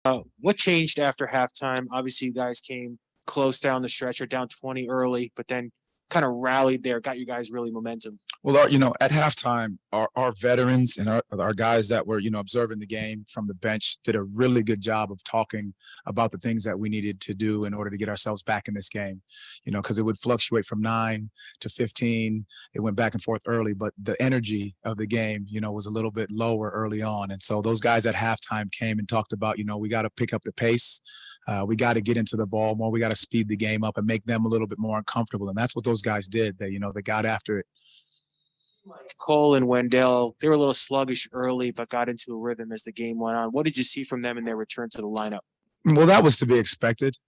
What changed after halftime? Obviously, you guys came close down the stretch or down 20 early, but then kind of rallied there, got you guys really momentum. Well, at halftime, our veterans and our guys that were, observing the game from the bench did a really good job of talking about the things that we needed to do in order to get ourselves back in this game, because it would fluctuate from 9 to 15. It went back and forth early, but the energy of the game, was a little bit lower early on. And so those guys at halftime came and talked about, we got to pick up the pace. We got to get into the ball more. We got to speed the game up and make them a little bit more uncomfortable. And that's what those guys did. They got after it. Cole and Wendell, they were a little sluggish early, but got into a rhythm as the game went on. What did you see from them in their return to the lineup? Well, that was to be expected.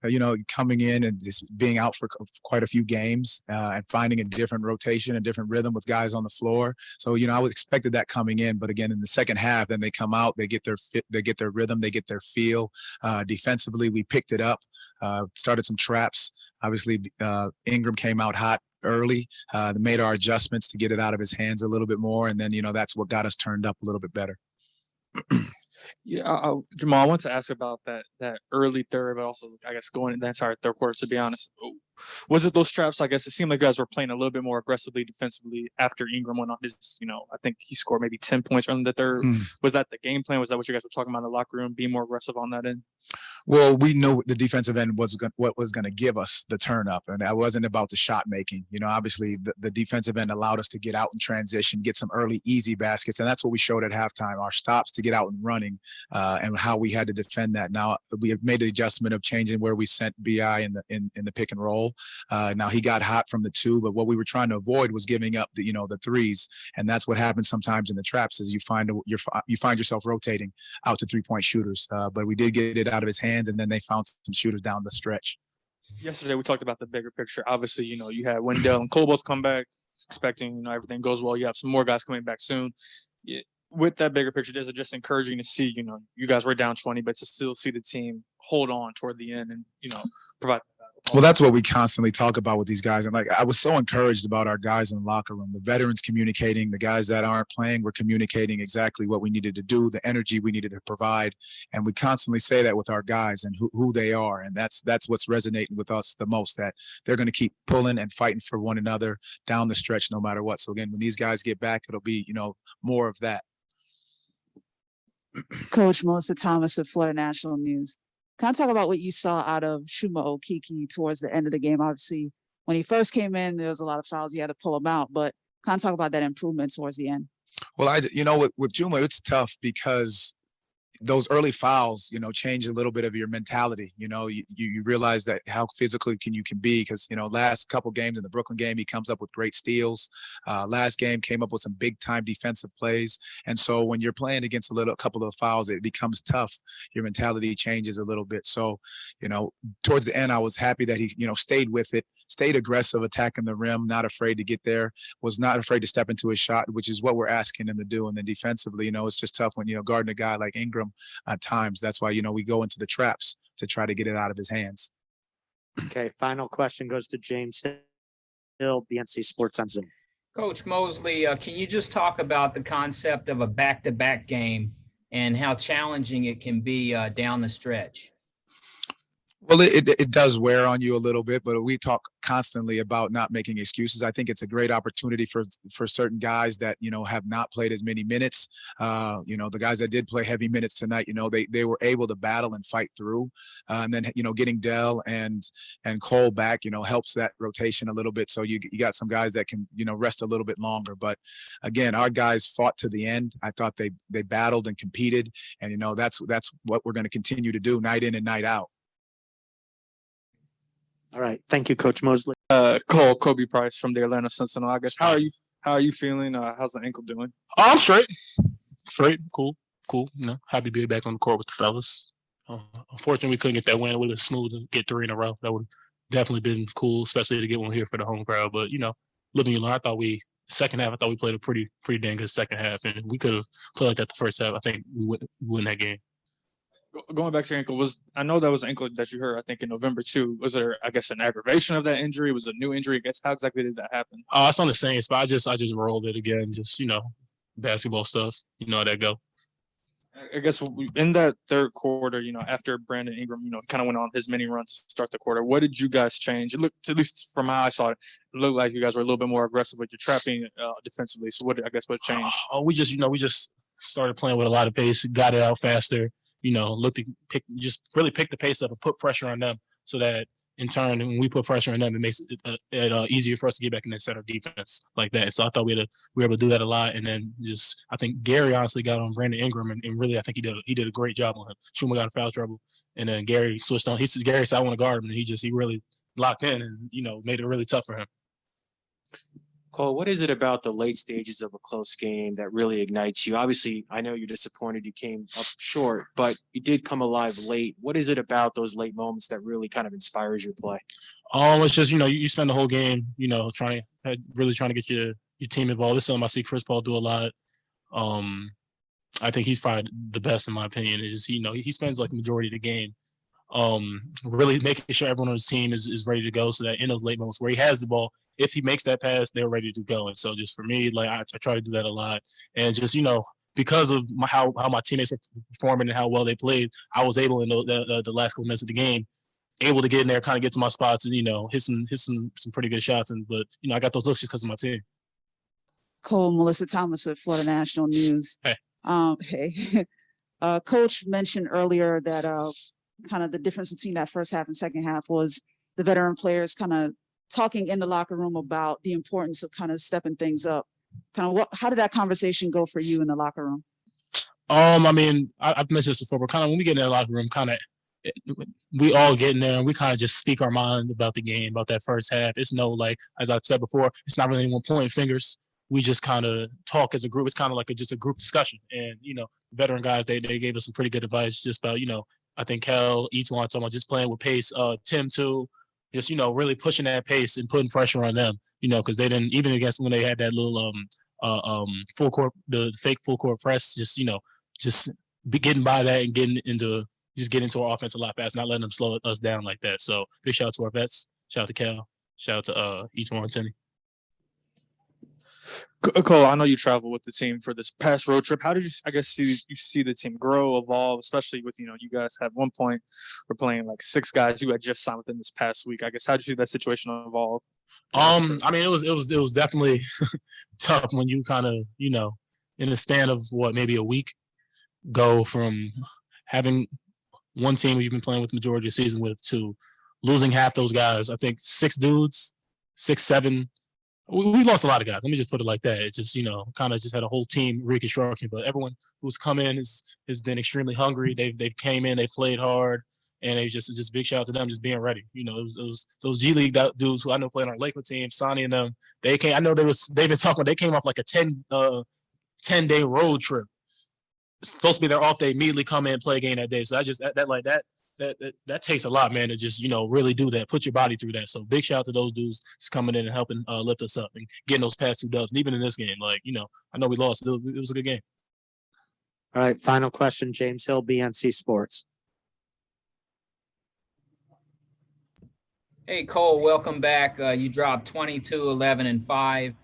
Coming in and just being out for quite a few games and finding a different rotation, a different rhythm with guys on the floor. So, I was expected that coming in. But again, in the second half, then they come out, they get their fit, they get their rhythm, they get their feel. Defensively, we picked it up, started some traps. Obviously, Ingram came out hot early, made our adjustments to get it out of his hands a little bit more. And then, that's what got us turned up a little bit better. Yeah, Jamahl, I want to ask about that early third, but also I guess going into the entire third quarter. To be honest, was it those traps? I guess it seemed like you guys were playing a little bit more aggressively defensively after Ingram went on his. I think he scored maybe 10 points on the third. Was that the game plan? Was that what you guys were talking about in the locker room? Being more aggressive on that end? Well, we knew the defensive end was what was going to give us the turn up, and that wasn't about the shot making. Obviously the defensive end allowed us to get out and transition, get some early easy baskets, and that's what we showed at halftime. Our stops to get out and running, and how we had to defend that. Now we have made the adjustment of changing where we sent Bi in the pick and roll. Now he got hot from the 2, but what we were trying to avoid was giving up the threes, and that's what happens sometimes in the traps is you find yourself rotating out to 3-point shooters. But we did get it out of his hands, and then they found some shooters down the stretch. Yesterday we talked about the bigger picture. Obviously, you had Wendell and Cole both come back, expecting everything goes well. You have some more guys coming back soon. With that bigger picture, is it just encouraging to see you guys were down 20, but to still see the team hold on toward the end and provide. Well, that's what we constantly talk about with these guys. And I was so encouraged about our guys in the locker room, the veterans communicating, the guys that aren't playing were communicating exactly what we needed to do, the energy we needed to provide. And we constantly say that with our guys and who they are. And that's what's resonating with us the most, that they're going to keep pulling and fighting for one another down the stretch, no matter what. So again, when these guys get back, it'll be, more of that. Coach Melissa Thomas of Florida National News. Kind of talk about what you saw out of Chuma Okeke towards the end of the game. Obviously, when he first came in, there was a lot of fouls. You had to pull him out, but kind of talk about that improvement towards the end. Well, with Chuma, it's tough because those early fouls, change a little bit of your mentality. You realize that how physical you can be because, last couple games in the Brooklyn game, he comes up with great steals. Last game came up with some big time defensive plays. And so when you're playing against a couple of fouls, it becomes tough. Your mentality changes a little bit. So, towards the end, I was happy that he, stayed with it, stayed aggressive, attacking the rim, not afraid to get there, was not afraid to step into his shot, which is what we're asking him to do. And then defensively, it's just tough when, guarding a guy like Ingram at times. That's why, we go into the traps to try to get it out of his hands. Okay, final question goes to James Hill, BNC Sports on Zoom. Coach Mosley, can you just talk about the concept of a back-to-back game and how challenging it can be down the stretch? Well, it does wear on you a little bit, but we talk constantly about not making excuses. I think it's a great opportunity for certain guys that, have not played as many minutes. The guys that did play heavy minutes tonight, they were able to battle and fight through. And then, getting Dell and Cole back, helps that rotation a little bit. So you got some guys that can, rest a little bit longer. But again, our guys fought to the end. I thought they battled and competed. And, that's what we're going to continue to do night in and night out. All right. Thank you, Coach Mosley. Cole, Kobe Price from the Atlanta Sentinel. I guess, how are you feeling? How's the ankle doing? Oh, I'm straight. Cool. Happy to be back on the court with the fellas. Unfortunately, we couldn't get that win. It would have been smooth and get 3 in a row. That would have definitely been cool, especially to get one here for the home crowd. But, living you learn. Second half, I thought we played a pretty dang good second half. And we could have played like that the first half. I think we would win that game. Going back to your ankle, I know that was an ankle that you hurt, I think, in November too. Was there, I guess, an aggravation of that injury? Was it a new injury? I guess, how exactly did that happen? It's on the same spot. I just rolled it again. Just, basketball stuff. You know how that go. I guess in that third quarter, after Brandon Ingram, kind of went on his mini run to start the quarter, what did you guys change? It looked, at least from how I saw it, it looked like you guys were a little bit more aggressive with your trapping defensively. So what changed? Oh, we just started playing with a lot of pace, got it out faster. Looked to really pick the pace up and put pressure on them, so that in turn, when we put pressure on them, it makes it easier for us to get back in the center defense like that. So I thought we were able to do that a lot. And then I think Gary honestly got on Brandon Ingram, and really I think he did a great job on him. Schumer got a foul trouble, and then Gary switched on. Gary said I want to guard him, and he really locked in and made it really tough for him. Cole, what is it about the late stages of a close game that really ignites you? Obviously, I know you're disappointed you came up short, but you did come alive late. What is it about those late moments that really kind of inspires your play? It's just, you spend the whole game, trying to get your team involved. This is something I see Chris Paul do a lot. I think he's probably the best in my opinion. It's just, he spends like the majority of the game really making sure everyone on his team is ready to go, so that in those late moments where he has the ball, if he makes that pass, they're ready to go. And so just for me, like I try to do that a lot. And just, because of how my teammates were performing and how well they played, I was able in the last couple minutes of the game, able to get in there, kind of get to my spots and, hit some pretty good shots. But I got those looks just because of my team. Cole, Melissa Thomas with Florida National News. Hey. Hey. Coach mentioned earlier that kind of the difference between that first half and second half was the veteran players kind of talking in the locker room about the importance of kind of stepping things up. How did that conversation go for you in the locker room? I mean, I've mentioned this before, but kind of when we get in that locker room, we all get in there and we kind of just speak our mind about the game, about that first half. It's like, as I've said before, it's not really anyone pointing fingers. We just kind of talk as a group. It's kind of like just a group discussion. And, veteran guys, they gave us some pretty good advice just about, I think Kel, each one talking about just playing with pace. Tim too, just, really pushing that pace and putting pressure on them, because they didn't, even against when they had that little full court, the fake full court press, just, just be getting by that and getting into our offense a lot faster, not letting them slow us down like that. So big shout out to our vets. Shout out to Cal. Shout out to each one, Timmy. Cole, I know you traveled with the team for this past road trip. How did you see the team grow, evolve, especially with, you guys at one point were playing like 6 guys you had just signed within this past week. I guess, how did you see that situation evolve? I mean, it was definitely tough when you kind of, in the span of maybe a week, go from having one team you've been playing with the majority of the season with to losing half those guys. I think 6 dudes, 6, 7. We lost a lot of guys. Let me just put it like that. It's just, kind of just had a whole team reconstruction. But everyone who's come in has been extremely hungry. They've came in, they played hard, and they just big shout out to them just being ready. It was those G League dudes who I know played on our Lakeland team, Sonny and them. They came. I know they've been talking. They came off like a 10-day road trip. It's supposed to be their off day. Immediately come in and play a game that day. So I just that takes a lot, man, to just, really do that, put your body through that. So big shout out to those dudes just coming in and helping lift us up and getting those past 2 dubs. And even in this game, I know we lost. It was a good game. All right. Final question, James Hill, BNC Sports. Hey, Cole, welcome back. You dropped 22, 11, and 5.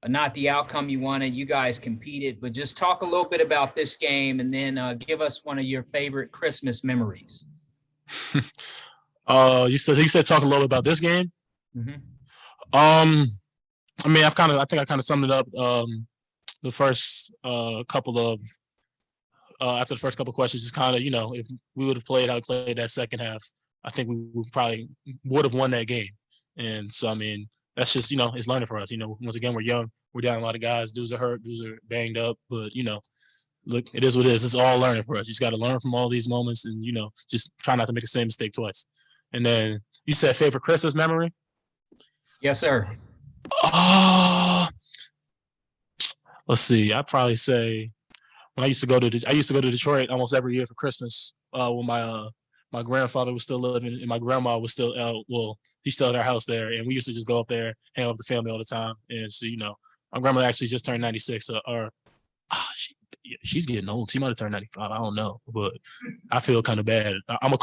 Not the outcome you wanted. You guys competed, but just talk a little bit about this game and then give us one of your favorite Christmas memories. You said talk a little bit about this game. Mm-hmm. I mean, I think I kind of summed it up. The first couple of after the first couple of questions, just kind of, if we would have played how we played that second half, I think we would have won that game. And so, I mean, that's just, it's learning for us. Once again, we're young. We're down a lot of guys. Dudes are hurt. Dudes are banged up. But, look, it is what it is. It's all learning for us. You just got to learn from all these moments and, just try not to make the same mistake twice. And then you said favorite Christmas memory? Yes, sir. Let's see. I'd probably say when I used to go to Detroit almost every year for Christmas when my grandfather was still living and my grandma was still he's still at our house there, and we used to just go up there, hang out with the family all the time. And so, my grandma actually just turned 96, she's getting old. She might have turned 95. I don't know, but I feel kind of bad. I'm gonna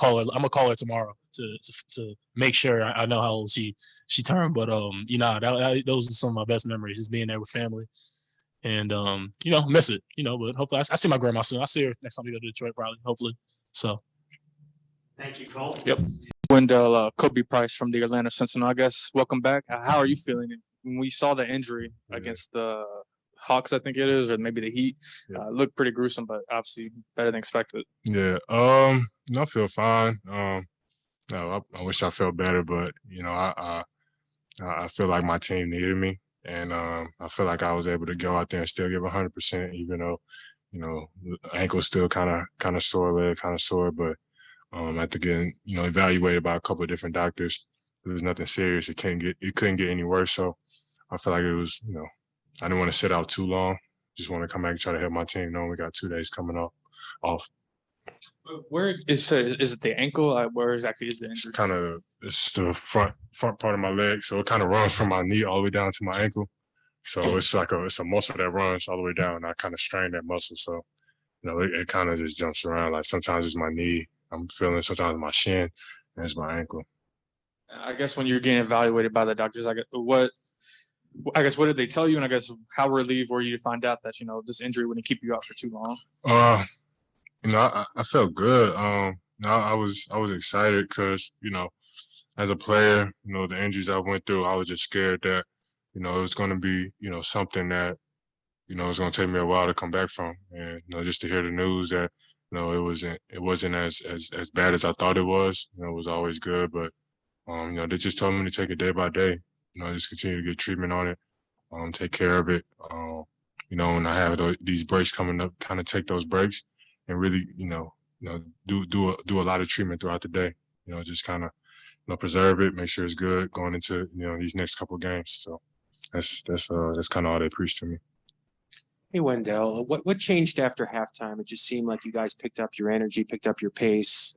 call her tomorrow to make sure I know how old she turned. But those are some of my best memories, just being there with family and miss it. But hopefully I see my grandma soon. I see her next time we go to Detroit, probably, hopefully. So. Thank you, Cole. Yep. Wendell, Kobe Price from the Atlanta Sentinel, I guess. Welcome back. How are you feeling? When we saw the injury against the Hawks, I think it is, or maybe the Heat, looked pretty gruesome, but obviously better than expected. Yeah. I feel fine. No, I wish I felt better, but I feel like my team needed me, and I feel like I was able to go out there and still give 100%, even though, the ankle's still kind of sore, leg kind of sore, but after getting evaluated by a couple of different doctors, it was nothing serious. It couldn't get any worse. So I feel like it was, I didn't want to sit out too long. Just want to come back and try to help my team, knowing we got 2 days coming off. Where is it the ankle? Where exactly is the injury? It's the front part of my leg, so it kind of runs from my knee all the way down to my ankle. So it's like it's a muscle that runs all the way down. I kind of strain that muscle, so it kind of just jumps around. Like sometimes it's my knee I'm feeling, sometimes my shin, and it's my ankle. I guess when you're getting evaluated by the doctors, what did they tell you? And I guess how relieved were you to find out that this injury wouldn't keep you out for too long? I felt good. I was excited because as a player, the injuries I went through, I was just scared that it was going to be something that it's going to take me a while to come back from, and just to hear the news that it wasn't as bad as I thought it was. It was always good, but they just told me to take it day by day. Just continue to get treatment on it, take care of it. When I have these breaks coming up, kind of take those breaks and really, do a lot of treatment throughout the day. Just kind of preserve it, make sure it's good going into these next couple of games. So that's kind of all they preach to me. Hey, Wendell, what changed after halftime? It just seemed like you guys picked up your energy, picked up your pace.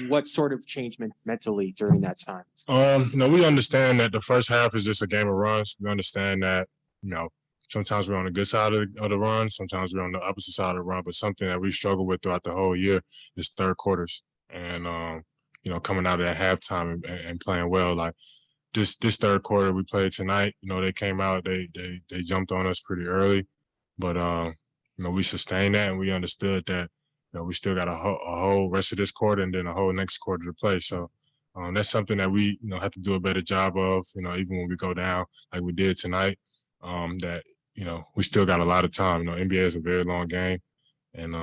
What sort of changed mentally during that time? We understand that the first half is just a game of runs. We understand that, sometimes we're on the good side of the run, sometimes we're on the opposite side of the run, but something that we struggle with throughout the whole year is third quarters. And, coming out of that halftime and playing well, like this third quarter we played tonight, they came out, they jumped on us pretty early. But, we sustained that and we understood that, we still got a whole rest of this quarter and then a whole next quarter to play. So that's something that we, have to do a better job of, even when we go down like we did tonight, that, we still got a lot of time. NBA is a very long game. And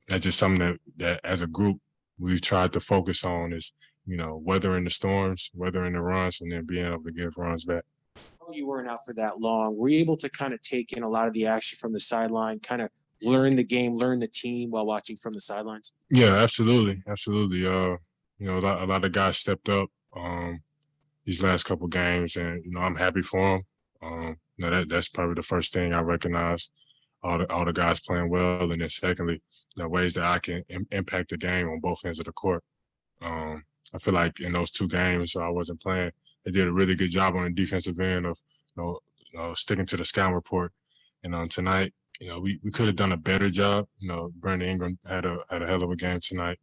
that's just something that as a group we've tried to focus on is, weathering the storms, weathering the runs, and then being able to give runs back. You weren't out for that long. Were you able to kind of take in a lot of the action from the sideline, kind of learn the game, learn the team while watching from the sidelines? Yeah, absolutely. Absolutely. A lot of guys stepped up these last couple games, and, I'm happy for them. That's probably the first thing I recognized, all the guys playing well. And then secondly, the ways that I can impact the game on both ends of the court. I feel like in those 2 games I wasn't playing, they did a really good job on the defensive end of, sticking to the scouting report. And tonight, we could have done a better job. Brandon Ingram had a hell of a game tonight.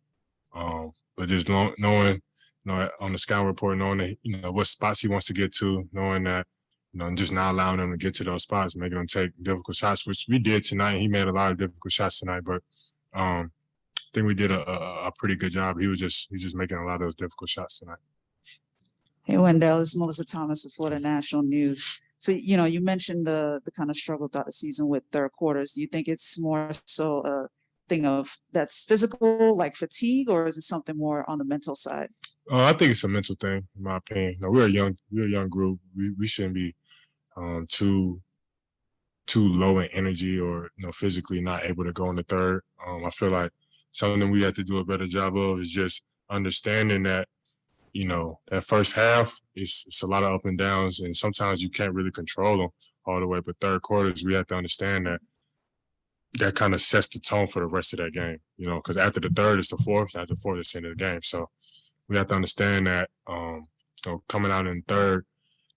But just knowing, on the scouting report, knowing that, what spots he wants to get to, knowing that, and just not allowing them to get to those spots, making them take difficult shots, which we did tonight. He made a lot of difficult shots tonight, but I think we did a pretty good job. He was just making a lot of those difficult shots tonight. Hey, Wendell, this is Melissa Thomas of Florida National News. So, you mentioned the kind of struggle throughout the season with third quarters. Do you think it's more so a thing of that's physical, like fatigue, or is it something more on the mental side? I think it's a mental thing, in my opinion. We're a young group. We shouldn't be too low in energy or physically not able to go in the third. I feel like something we have to do a better job of is just understanding that that first half it's a lot of up and downs, and sometimes you can't really control them all the way. But third quarters, we have to understand that kind of sets the tone for the rest of that game. Because after the third, it's the fourth. After the fourth, it's the end of the game. So we have to understand that coming out in third,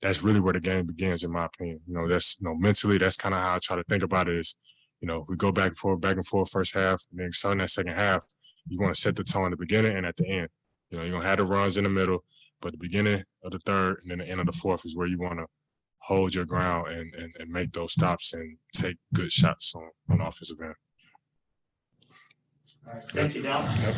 that's really where the game begins, in my opinion. That's mentally, that's kind of how I try to think about it. Is we go back and forth first half, and then starting that second half, you want to set the tone at the beginning and at the end. You're gonna have the runs in the middle, but the beginning of the third and then the end of the fourth is where you want to hold your ground and make those stops and take good shots on offensive end. Thank you, Dal. Yep.